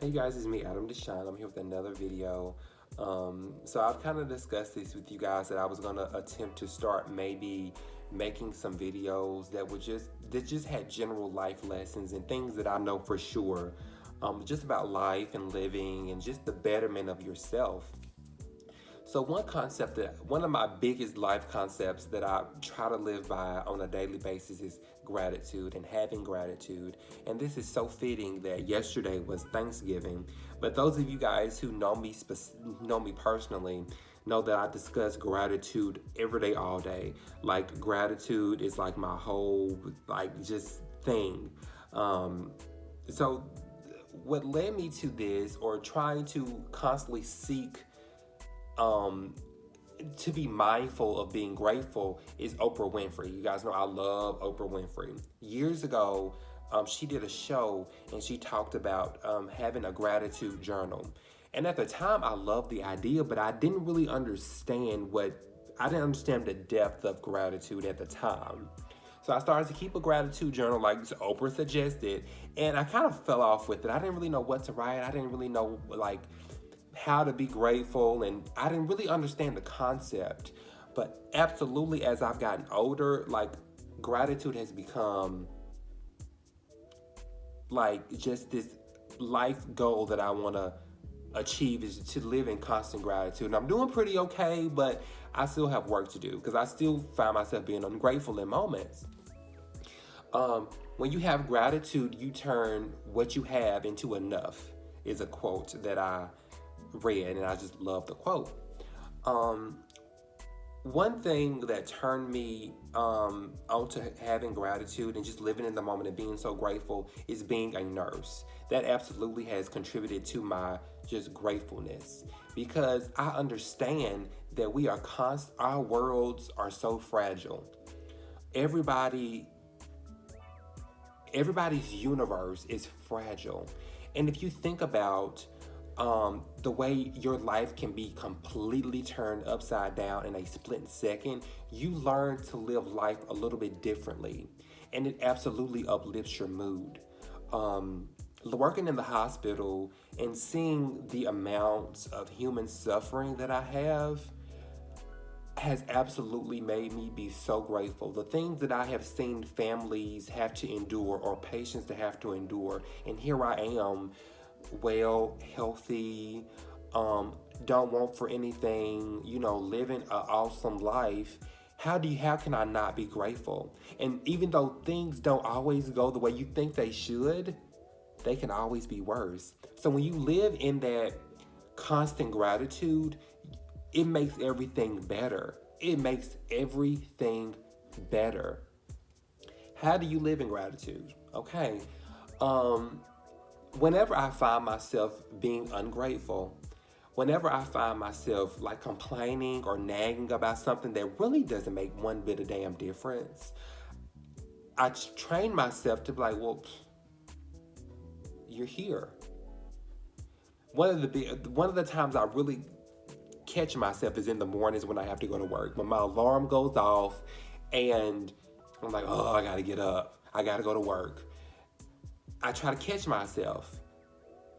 Hey guys, it's me, Adam Deshawn. I'm here with another video. So I've kind of discussed this with you guys that I was gonna attempt to start maybe making some videos that just had general life lessons and things that I know for sure, just about life and living and just the betterment of yourself. So one of my biggest life concepts that I try to live by on a daily basis is gratitude and having gratitude. And this is so fitting that yesterday was Thanksgiving. But those of you guys who know me personally know that I discuss gratitude every day, all day. Like gratitude is like my whole just thing. So what led me to this, or trying to constantly seek um to be mindful of being grateful, is Oprah Winfrey. You guys know I love Oprah Winfrey. Years ago, she did a show and she talked about having a gratitude journal. And at the time, I loved the idea, but I didn't understand the depth of gratitude at the time. So I started to keep a gratitude journal like Oprah suggested, and I kind of fell off with it. I didn't really know what to write. I didn't really know how to be grateful, and I didn't really understand the concept. But absolutely, as I've gotten older, gratitude has become just this life goal that I want to achieve, is to live in constant gratitude. And I'm doing pretty okay, but I still have work to do because I still find myself being ungrateful in moments. When you have gratitude, you turn what you have into enough, is a quote that I read, and I just love the quote. Um, One thing that turned me onto having gratitude and just living in the moment and being so grateful is being a nurse. That absolutely has contributed to my just gratefulness, because I understand that our worlds are so fragile. Everybody everybody's universe is fragile. And if you think about the way your life can be completely turned upside down in a split second, you learn to live life a little bit differently. And it absolutely uplifts your mood. Working in the hospital and seeing the amounts of human suffering that I have has absolutely made me be so grateful. The things that I have seen families have to endure, or patients to have to endure, and here I am, well, healthy, don't want for anything, living an awesome life. How can I not be grateful? And even though things don't always go the way you think they should, they can always be worse. So when you live in that constant gratitude, it makes everything better. It makes everything better. How do you live in gratitude? Okay. Um, Whenever I find myself being ungrateful, whenever I find myself complaining or nagging about something that really doesn't make one bit of damn difference, I train myself to be like, well, you're here. One of the times I really catch myself is in the mornings when I have to go to work. When my alarm goes off and I'm like, oh, I gotta get up. I gotta go to work. I try to catch myself.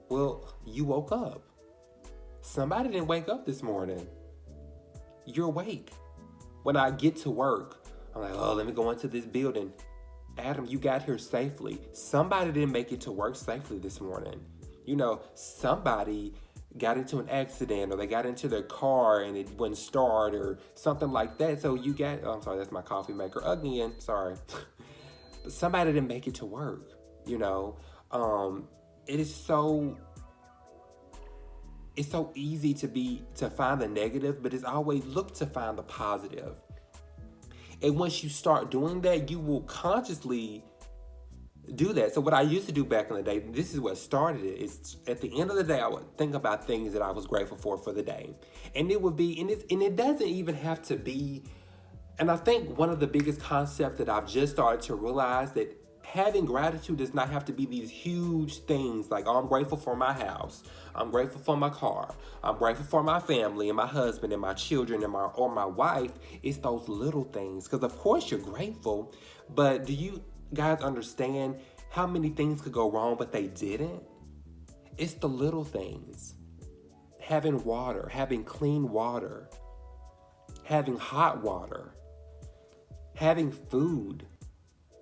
Well, you woke up. Somebody didn't wake up this morning. You're awake. When I get to work, I'm like, oh, let me go into this building. Adam, you got here safely. Somebody didn't make it to work safely this morning. Somebody got into an accident, or they got into their car and it wouldn't start, or something like that. So I'm sorry, that's my coffee maker again. Sorry. But somebody didn't make it to work. It is it's so easy to find the negative, but it's always look to find the positive. And once you start doing that, you will consciously do that. So what I used to do back in the day, this is what started it, is at the end of the day, I would think about things that I was grateful for the day. And it would be, and it doesn't even have to be, and I think one of the biggest concepts that I've just started to realize, that having gratitude does not have to be these huge things like, oh, I'm grateful for my house, I'm grateful for my car, I'm grateful for my family and my husband and my children and my wife. It's those little things, because of course you're grateful, but do you guys understand how many things could go wrong but they didn't? It's the little things. Having water, having clean water, having hot water, having food,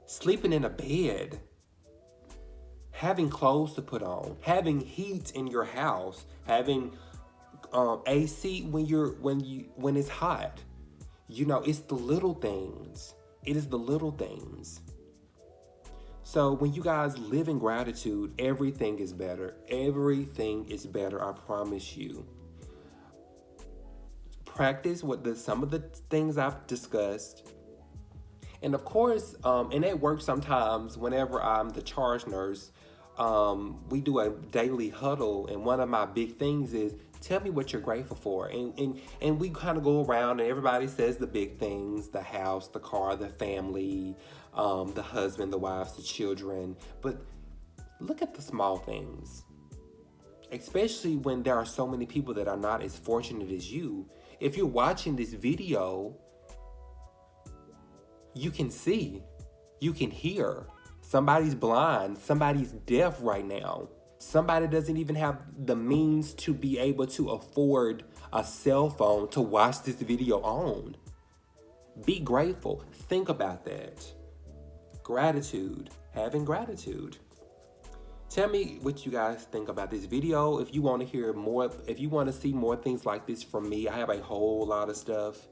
sleeping in a bed, having clothes to put on, having heat in your house, having AC when it's hot. It's the little things. It is the little things. So when you guys live in gratitude, everything is better. Everything is better, I promise you. Practice some of the things I've discussed. And of course, and it works sometimes whenever I'm the charge nurse. We do a daily huddle, and one of my big things is tell me what you're grateful for. And we kind of go around and everybody says the big things: the house, the car, the family, the husband, the wives, the children. But look at the small things, especially when there are so many people that are not as fortunate as you. If you're watching this video, you can see, you can hear. Somebody's blind, somebody's deaf right now. Somebody doesn't even have the means to be able to afford a cell phone to watch this video on. Be grateful. Think about that. Gratitude. Having gratitude. Tell me what you guys think about this video. If you want to hear more, if you want to see more things like this from me, I have a whole lot of stuff.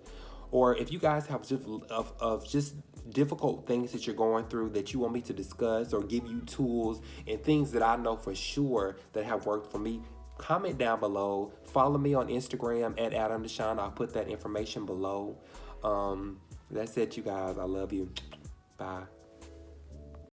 Or if you guys have just difficult things that you're going through that you want me to discuss, or give you tools and things that I know for sure that have worked for me, comment down below. Follow me on Instagram at Adam Deshawn. I'll put that information below. That's it, you guys. I love you. Bye.